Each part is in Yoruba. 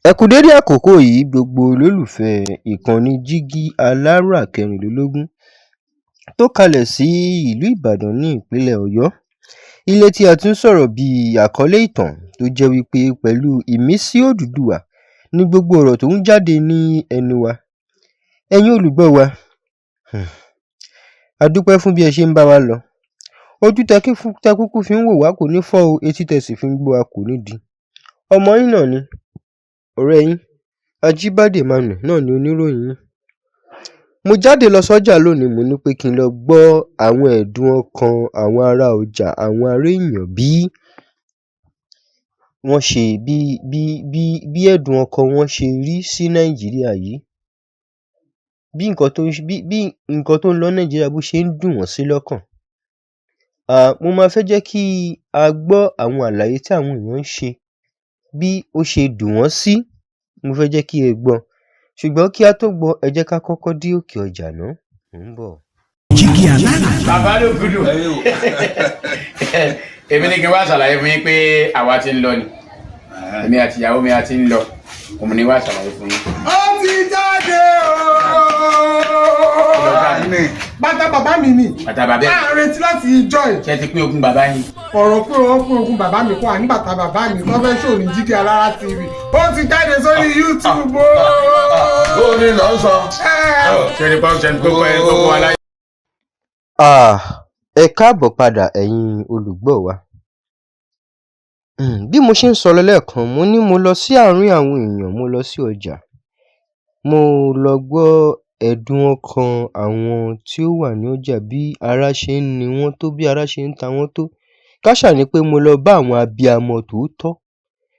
Ẹ kú dédé àkókò yìí gbogbo olólùfẹ́ ìkànnì Jígí aláràkẹrìnlélógún tó kalẹ̀ sí ìlú Ìbàdàn ní ìpínlẹ̀ Ọ̀yọ́. Ilé tí a ti ń sọ̀rọ̀ bí àkọlé ìtàn tó jẹ́ wípé pẹ̀lú ìmísí Odùduwà ní gbogbo ọ̀rọ̀ tó ń jáde ní ẹnu wa. Ẹ̀yin olùgbọ́ wa, a dúpẹ́ fún bí ẹ ṣe ń bá wa lọ. Ojú tẹ kúkú fi ń wò wá kò ní fọ́ o, etí tẹ sì fi ń gbọ́ wa kò ní di. Ọmọ yín náà ni, ọ̀rẹ́ yín, Ajíbádé Emmanuel náà ni oníròyìn yín. Mo jáde lọ sọ́jà lónìí, mo ní pé kí n lọ gbọ́ àwọn ẹ̀dùn ọkàn àwọn ará ọjà, àwọn ará èèyàn bí wọ́n ṣe bí ẹ̀dùn ọkàn wọn ṣe rí sí Nàìjíríà yìí. Bí nǹkan tó ń lọ Nàìjíríà bó ṣe ń dùn wọ́n sí lọ́kàn. Mo máa fẹ́ jẹ́ kí a gbọ́ àwọn àlàyé tí àwọn èèyàn ń ṣe bí ó ṣe dùn wọ́n sí. Mo fẹ́ jẹ́ kí ẹ gbọ́. Ṣùgbọ́n kí a tó gbọ́, ẹ jẹ́ ká kọ́kọ́ dé òkè ọjà náà. Mò ń bọ̀. Jígí aláràkẹrìnlélógún. Bàbá ló gudu. Èmi ní kí n wá ṣàlàyé fún yín pé àwa ti ń lọ ni. Èmi àti ìyàwó mi a ti ń lọ. Òun ni wá ṣàlàyé fún yín. Ó ti jáde bàtà bàbá mi ni. Bàtà bàbá ẹ̀. A retí láti ìjọ ẹ̀. Ṣé ti pín ogún bàbá yín? Ọ̀rọ̀ pé wọ́n pín ogún bàbá mi kọ́ àní bàtà bàbá mi tó fẹ́ ṣò ní Jígí Alára TV. Ó ti jáde sórí YouTube o. Ó ní lọ sọ. Ṣé ní pọ́ńṣẹ́ ní gbogbo ẹ̀ gbogbo wa láyé? Ẹ káàbọ̀ padà ẹ̀yin olùgbọ́ wa. Bí mo ṣe ń sọ lẹ́ẹ̀kan, mo ní mo lọ sí àárín àwọn èèyàn, mo lọ sí ọjà. Mo lọ gbọ́ ẹ̀dùn ọkàn àwọn tí ó wà ní ọjà bí ara ṣe ń ni wọ́n tó, bí ara ṣe ń ta wọ́n tó. Káṣà ni pé mo lọ bá àwọn abiyamọ tòótọ́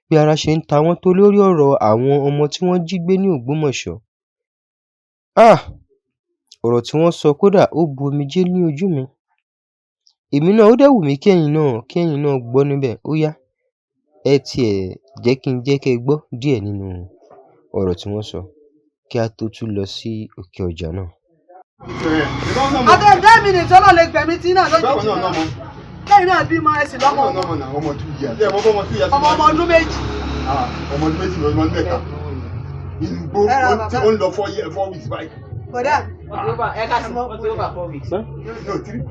bí ara ṣe ń ta wọ́n tó lórí ọ̀rọ̀ àwọn ọmọ tí wọ́n jí gbé ní Ògbómọ̀ṣọ́. Ọ̀rọ̀ tí wọ́n sọ kódà ó bu omijé ní ojú mi. Èmi náà ó dẹ̀ wù mí kí ẹ̀yin náà gbọ́ níbẹ̀. Ó yá, ẹ tiẹ̀ jẹ́ kí n jẹ́ kẹ́ ẹ gbọ́ díẹ̀ nínú ọ̀rọ̀ tí wọ́n sọ kí a tó tún lọ sí òkè ọjà náà. Àtẹ̀dẹ́ mi nìjọ́ náà lè gbẹ̀mí tí náà lójú ti náà. Lẹ́yìn náà bímọ ẹ̀sìn lọ́mọ. Ọmọ ọdún méjì. Ọmọ ọdún méjì lọ́dún mẹ́ta. Inú gbó tí ó ń lọ 4 weeks báyìí. Bọ̀dá.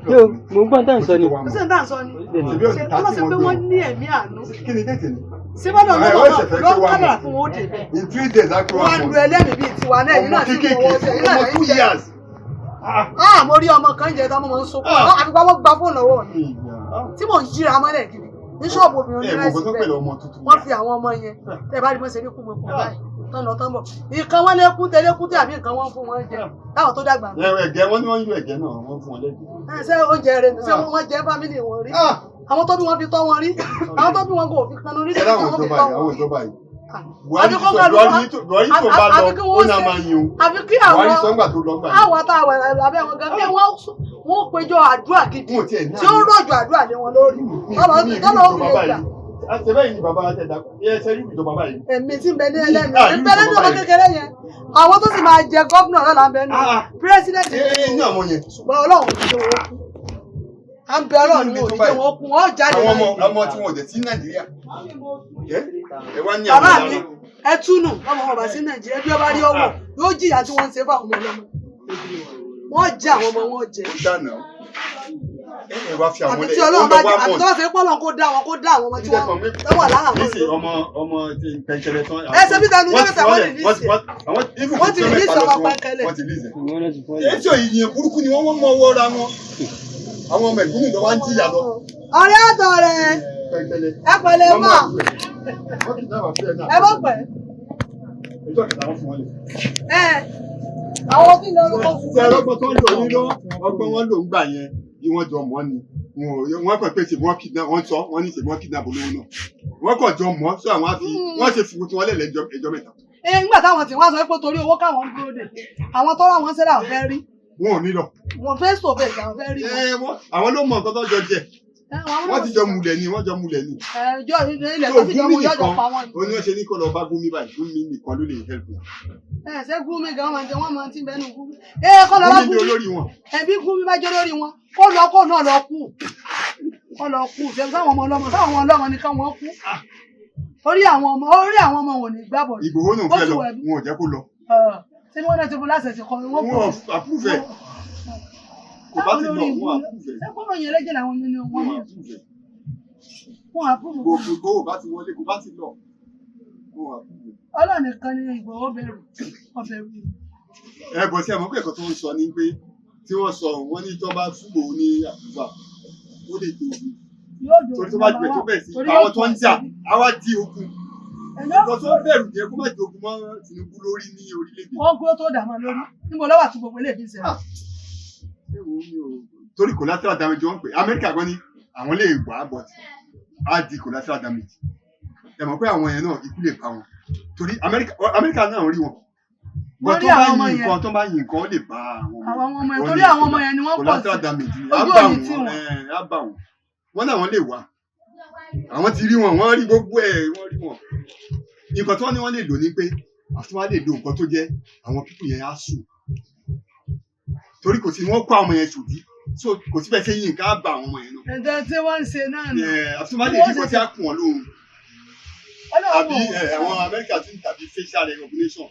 Yóò, mo gbọ́n tá à ń sọ ni. Ó sì ń dà ń sọ ni. Ṣé wọ́n ṣe pé wọ́n ní ẹ̀mí àánú? Kí ni déètì ni? Ṣé bọ́dọ̀ ló ń kádà fún wọn dè bẹ́ẹ̀? In 3 days á kúrò Wọ́n lu ẹlẹ́mìí bíi tiwa náà yìí náà sí owó ṣe. ọmọ 2 years. Mo rí ọmọ kan jẹ tọ́mọ ń sunkún. Àfikún àwọn gba fóònù lọ́wọ́ mi. Tí mò ń jíra mọ́lẹ̀ kiri. Ní ṣọ́ọ̀bù obìnrin onírẹ́sì bẹ́ẹ̀. Wọ́n fi àwọn ọmọ yẹn. Tẹ́ bá rí bó ṣe ní kúmọ̀kú báyìí. Tọ́nà tọ́nbọ̀. Ìkan wọn lékún tẹ́lékúté àbí nǹkan wọn fún wọn jẹ. Táwọn tó dàgbà. Ẹ̀gẹ́ wọ́n ní wọ́n ń yọ ẹ̀gẹ́ náà wọ́n fún wọn lẹ́gbẹ̀ẹ́. Ṣé oúnjẹ rẹ̀ ṣé wọ́n jẹ́ fámìlì wọn rí? Àwọn tó bí wọn fi tọ́ wọn rí. Àwọn tó bí wọn kò fi kanu rí. Ẹ láwọn ìjọba yìí. Buhari tó bá lọ ó náà máa yin o. Àfi kí Buhari sọ́ngbà tó lọ́gbà yìí. àwọn àtàwọn abẹ́ wọn gan kí wọ́n péjọ àdúrà gidi tí ó rọ̀jò àdúrà lé wọn lórí. Tọ́lọ́ ó fi lè gbà. Àtẹ̀bẹ́ yìí ni bàbá àtẹ̀dá ẹ ṣe rí ìjọba báyìí. Èmi tí ń bẹ ní ẹlẹ́nu ìbẹ̀rẹ̀ ní ọmọ kékeré yẹn. Àwọn tó sì máa jẹ gọ́fúnà náà là ń bẹ nù. Pírẹ́sídẹ̀ntì ní àwọn yẹn. ṣùgbọ́n Ọlọ́run kò jẹ́ wọn kú. À ń bẹ Ọlọ́run ní òní jẹ́ wọn kú. Wọ́n jáde láyé. Àwọn ọmọ tí wọn ò dẹ̀ sí Nàìjíríà. Ẹ wá ní Bàbá àwọn mi ẹ túnú ọmọ wọn bá sí Nàìjíríà bí ọba rí ọwọ́ yóò jìyà tí wọ́n ń ṣe fáwọn ọmọ ọlọ́mọ. Wọ́n jẹ àwọn ọmọ wọn jẹ. dáná. Ẹ wá fi àwọn Àbí tí Ọlọ́run bá jẹ àbí tó ṣe pé Ọlọ́run kó dá àwọn ọmọ tí wọ́n wà lára Nísì wọn. ọmọ ti pẹ̀kẹ̀lẹ̀ tán. Ẹ ṣe bí tanu lọ́wọ́ tẹ̀ wọ́n lè ní ìsìn. Wọ́n ti release ọmọ pẹ̀kẹ̀lẹ̀. Wọ́n ti release. Èsì òyìnbó burúkú ni wọ́n mọ ọwọ́ ra wọn. Àwọn ọmọ ẹ̀gbọ́n mi ló wá ń jìyà lọ. Ọ̀rẹ́ àtọ̀ rẹ̀ Pẹ̀kẹ̀lẹ̀. ẹ pẹ̀lẹ́ mọ̀ Wọ́n ti dábàá fẹ́ náà. ẹ bọ́ pẹ̀. Ìjọ́ kẹta wọn fún wọn lè. Àwọn tí ń lọ lóko fún Ṣé ọlọ́gbọ́n tó ń lò ní lọ? Ọgbọ́n wọn ló ń gbà yẹn bí wọ́n jọ mọ́ ni. Wọ́n kàn pé ṣe wọ́n kidnap wọ́n sọ wọ́n ní ṣe wọ́n kidnap olówó náà. Wọ́n kàn jọ mọ́ sọ àwọn àfi wọ́n ṣe fún tí wọ́n lẹ̀ lẹ́jọ́ ẹjọ́ mẹ́ta. nígbà táwọn tí wọ́n sọ pé torí owó káwọn ń dúró dè àwọn tọ́rọ àwọn sẹ́dá fẹ́ rí Wọn ò ní lọ. wọn face to face àwọn fẹ́ rí wọn. Àwọn ló mọ nǹkan tó jọ jẹ. Wọ́n ti jọ mulẹ̀ ni wọ́n jọ mulẹ̀ ni. ẹjọ́ ilẹ̀ tó ti jọ mú yọjọ pa wọn. Ó ní wọ́n ṣe ní kó lọ bá Gumi báyìí Gumi nìkan ló lè help wọn. Ṣé Gumi gan máa ń jẹ wọ́n máa ti bẹ́nu Gumi. Kọ́ lọ bá Gumi ni olórí wọn. Ẹbí Gumi bá jẹ́ olórí wọn kó náà lọ kú. Kó lọ kú ṣe sáwọn ọmọ ọlọ́mọ ni káwọn kú. orí àwọn ọmọ wọn ò ní gbá bọ̀. Ìgbòho náà fẹ́ lọ wọn ò jẹ́ kó lọ. Ṣé wọ́n náà ti fún láṣẹ ṣe kọ́ wọ́n kò àpúfẹ̀ kò bá ti lọ wọn àpúfẹ̀. ṣé kọ́nà yẹn lẹ́jẹ̀ làwọn nínú wọn ní wọn àpúfẹ̀. Ìgbòho bá ti wọlé kò bá ti lọ wọn àpúfẹ̀. Ọlọ́run nìkan ni Ìgbòho bẹ̀rù ọbẹ̀rù. Bọ̀ sí àmọ́ pé ẹ̀kọ́ tó ń sọ ni pé tí wọ́n sọ wọ́n ní tó bá fúgbò ní àkùbà ó lè tó ogun torí tó bá jù ẹ̀ tó bẹ̀ sí àwọn tó ń jà á wá di ogun nǹkan tó bẹ̀rù jẹ́ kó má di ogun mọ́ Tinubu lórí ní orílẹ̀-èdè. wọ́n gbọ́ tó dàmọ́ lórí níbo lọ́wọ́ àti gbogbo eléyìí ṣe. torí collateral damage wọ́n pè Amẹ́ríkà gan ni àwọn lè wà but á di collateral damage ẹ mọ̀ pé àwọn yẹn náà ikú lè pa wọn torí Amẹ́ríkà náà rí wọn bọ́ tó bá yin nǹkan tó bá yin nǹkan ó lè bá àwọn ọmọ yẹn torí àwọn ọmọ yẹn ni wọ́n pọ̀ sí collateral damage á bá wọn wọ́n náà wọ́n lè wá àwọn ti rí wọn wọ́n rí gbogbo ẹ̀ wọ́n rí wọn nǹkan tí wọ́n ní wọ́n lè lò ní pé àti wọ́n á lè lo nǹkan tó jẹ́ àwọn pípù yẹn á sùn torí kò sí wọ́n kó àwọn ọmọ yẹn sòdí so kò sí bẹ́ẹ̀ ṣe yín nǹkan á bá àwọn ọmọ yẹn náà. ẹ̀jẹ̀ tí wọ́n ń ṣe náà nù. àti wọ́n á lè rí nǹkan tí á kùn wọn lóhùn àbí àwọn Amẹ́ríkà tún tàbí facial recognition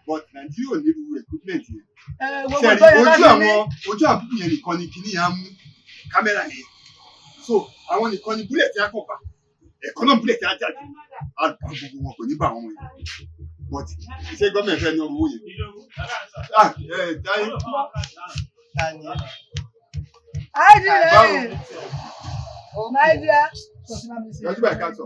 but Nàìjíríà ò nílùú recruitment yẹn. sẹ́ẹ̀rì ojú àwọn pípù yẹn nìkan ni kìíní yẹn á mú kámẹ́rà yẹn so àwọn nìkan ni búlẹ̀ tí a kàn pa ẹ̀kọ́ náà búlẹ̀ tí a jáde á bá gbogbo wọn kò ní bá àwọn yẹn but ṣé gọ́ọ̀mẹ̀ fẹ́ ní owó yẹn. Lọ́jọ́ báyìí ká sọ.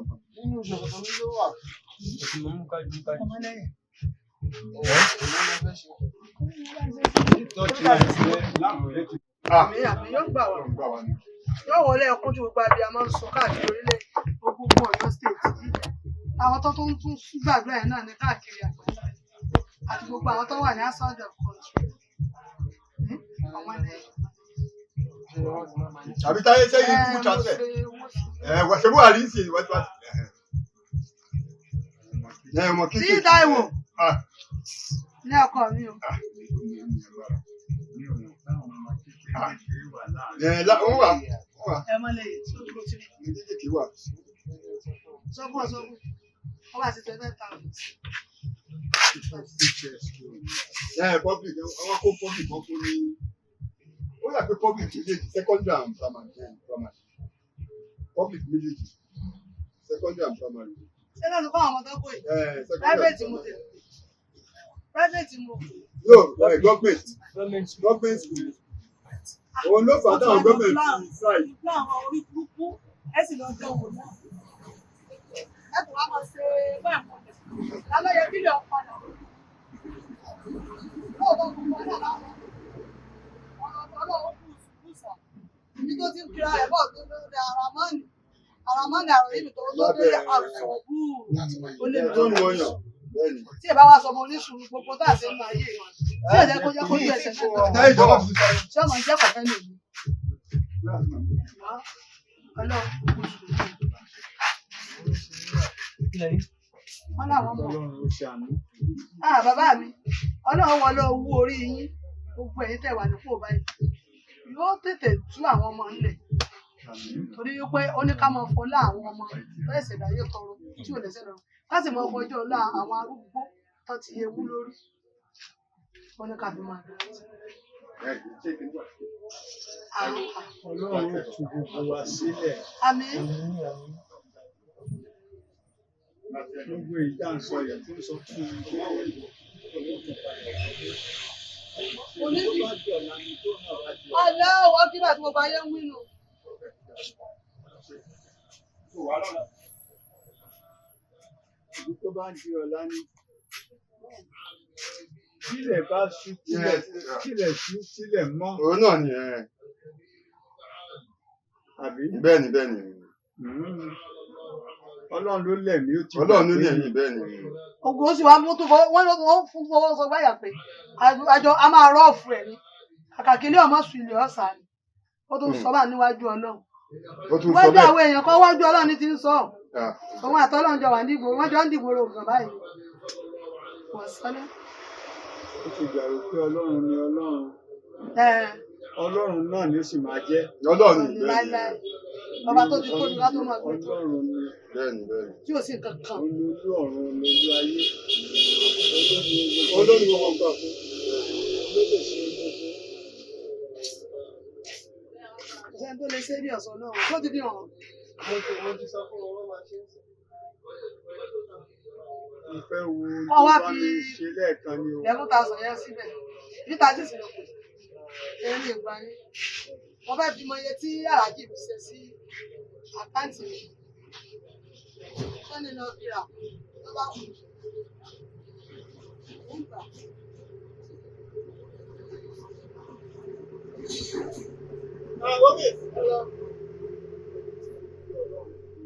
Àmì yóò gbà wá. Yóò wọlé ẹkún tí gbogbo abiyamọ máa ń sọ káàkiri orílẹ̀ gbogbo Ọ̀yọ́ state. Àwọn tó ń tún gbàgbọ́ ẹ̀ náà ní káàkiri àgbáyé àti gbogbo àwọn tó wà ní outside of country. Àbí táyé sẹ́yìn kú transfer. Wàṣẹ Buhari ń ṣe ìwádìí wá. Tí Táíwò ní ọkọ mi o. Ẹ mọ́lẹ̀ yìí tó dúró tí mi. Sọ fún ọ wọ́n bá ti tẹ mẹ́ta. Public àwọn kó public wọn fún ní ó yà pé public méjèèjì secondary and primary public méjèèjì secondary and primary. Ṣé lọ́dún fún àwọn tó kó yìí? Private mo tẹ̀. Private mo. No, government school. Òun ló fà táwọn government school ṣáì. Ìgbà àwọn orí burúkú ẹ sì lọ jọ wò náà. Ẹ kò wá máa ṣe báyìí mọ̀ ẹ̀. Lálọ́ yẹ kílẹ̀ ọ̀padà. Lóòótọ́ fún wọn náà láwọn. Ọlọ́run kù sà. Ibi tó ti ń kira ẹ̀ bọ̀ tó lóde àràmọ́nì àrọ̀ yìí tó lóde àwòsàn búù. Ó lè tó ń wọ̀nyàn. Tí ẹ bá wá sọ ọmọ oníṣòro gbogbo tá à ṣe ń lọ ayé wọn. Tí ẹ jẹ́ kó jẹ́ kó ju ẹsẹ̀ náà. Táyé ìjọba fún ṣé ọmọ jẹ́ kọ̀ọ̀kan lè mú? Ọlọ́run wọ́n láwọn mọ̀. Bàbá mi Ọlọ́run wọlé owó orí yín gbogbo ẹ̀yin tẹ̀ wà nípò báyìí yóò tètè tú àwọn ọmọ ńlẹ̀ torí wípé ó ní ká máa fọlá àwọn ọmọ tó ẹ̀sẹ̀ dáyé tọrọ tí ò lẹ́sẹ̀ lọ́rùn ká sì máa fọjọ́ ọlá àwọn arúgbó tó ti ewu lórí ó ní ká fi máa dùn. Ọlọ́run tú gbogbo wa sílẹ̀. Àmín. Gbogbo ìdáǹsọ yẹn tó ń sọ fún mi. Aláwọ̀ kíbà tí mo bá yẹ ń wínú. Ibi tó bá ń di ọ̀la ní. Kílẹ̀ bá ṣú kílẹ̀ ṣú kílẹ̀ mọ́. òun náà ni Àbí? bẹ́ẹ̀ni Ọlọ́run ló lẹ̀mí ó ti. Ọlọ́run ló lẹ̀mí bẹ́ẹ̀ni. Ògùn ó sì wá mú tó wọ́n fún fọwọ́ sọ báyà pé àjọ a máa rọ́ọ̀fù ẹ̀ ní àkàkílẹ̀ ọmọ sùn ilé ọ̀sà ni ó tún sọ bá níwájú Ọlọ́run. Wájú àwọn èèyàn kan wájú Ọlọ́run ní ti ń sọ. Òun àtọ́lọ́run jọ wà ní ìgboro wọ́n jọ ń dìbò rògbòn báyìí. Wọ́n sọ́lé. Ó ti gbàgbé pé Ọlọ́run ni Ọlọ́run. Ọlọ́run náà ni ó sì máa jẹ́. Ọlọ́run ni bẹ́ẹ̀ni. Bàbá tó ti tóbi ká tó máa gbé. Ọlọ́run ni. Bẹ́ẹ̀ni bẹ́ẹ̀ni. Tí ò sí nǹkan kan. Olójú ọ̀run olójú ayé. Olórí gbogbo gbà fún. Olórí ṣe gbogbo. Ìṣẹ́ tó lè ṣe bí ọ̀sán náà, tó ti fi hàn. Mo ti sọ fún wọn máa ṣe é sọ. Ìfẹ́ wo Wọ́n wá tó bá fi lè ṣe lẹ́ẹ̀kan ni o. 11,000 yẹn síbẹ̀. Níta sí ìsìn lòkù. Ṣé ní ìgbà yín? Wọ́n fẹ́ fi mọ iye tí Àràjì fi ṣe sí àkáǹtì mi. Ṣé nínú ìrà tó bá kù? Nígbà.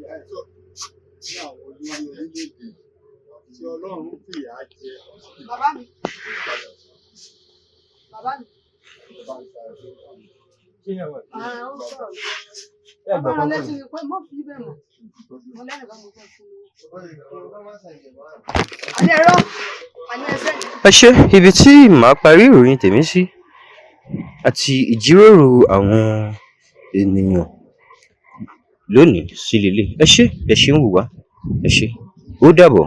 Ní àwọn olórí orílẹ̀-èdè tí Ọlọ́run fìyà jẹ. Bàbá mi. Bàbá mi. Ó sọ̀rọ̀. Bàbá rán létí ni pé mọ́ fi bẹ́ẹ̀ mọ̀. Mo lẹ́nu kan mo fẹ́ fún un. Àní ẹ̀rọ, àní ẹsẹ̀. ẹ ṣé ibi tí màá parí ìròyìn tèmi sí àti ìjíròrò àwọn ènìyàn lónìí sí lélẹ̀. ẹ ṣé ń wò wá, ẹ ṣé, ó dàbọ̀.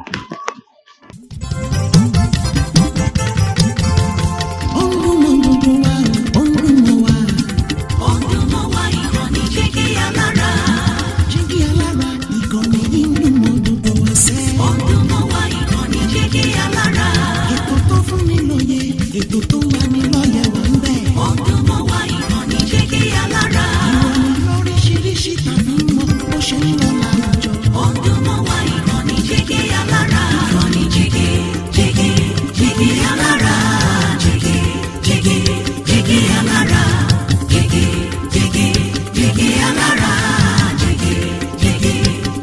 Ètò tó wà ní lọ́yẹ̀ wà ń bẹ̀. Ọdún mọ́ wá ìkànnì jẹ́ kí alára. Ìròyìn lóríṣiríṣi tàbí mọ bó ṣe ń lọ láwùjọ. Ọdún mọ́ wá ìkànnì jẹ́ kí alára. Ìkànnì jẹ́gẹ́ alára. Jẹ́gẹ́ alára. Jẹ́gẹ́ alára.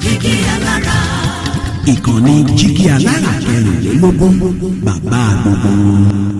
Jẹ́gẹ́ alára. Ìkànnì Jígí Alára 24 bàbá gbogbo.